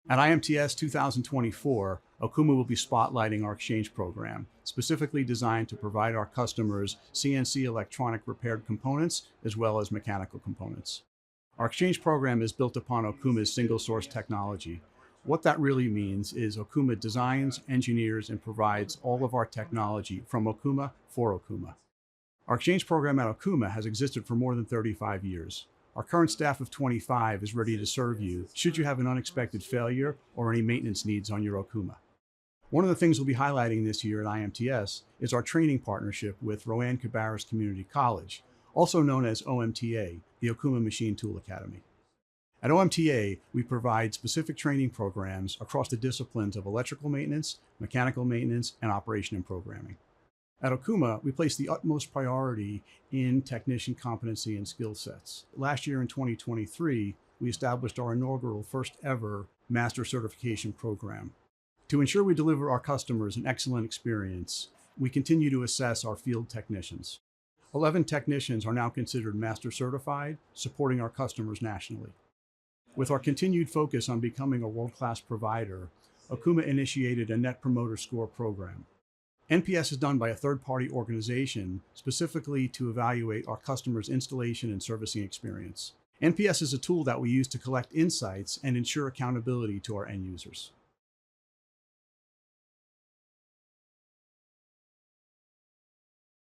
At IMTS 2024, Okuma will be spotlighting our exchange program, specifically designed to provide our customers CNC electronic repaired components as well as mechanical components. Our exchange program is built upon Okuma's single source technology. What that really means is Okuma designs, engineers, and provides all of our technology from Okuma for Okuma. Our exchange program at Okuma has existed for more than 35 years. Our current staff of 25 is ready to serve you should you have an unexpected failure or any maintenance needs on your Okuma. One of the things we'll be highlighting this year at IMTS is our training partnership with Rowan Cabarrus Community College, also known as OMTA, the Okuma Machine Tool Academy. At OMTA, we provide specific training programs across the disciplines of electrical maintenance, mechanical maintenance, and operation and programming. At Okuma, we place the utmost priority in technician competency and skill sets. Last year in 2023, we established our inaugural first ever master certification program. To ensure we deliver our customers an excellent experience, we continue to assess our field technicians. 11 technicians are now considered master certified, supporting our customers nationally. With our continued focus on becoming a world-class provider, Okuma initiated a Net Promoter Score program. NPS is done by a third-party organization specifically to evaluate our customers' installation and servicing experience. NPS is a tool that we use to collect insights and ensure accountability to our end users.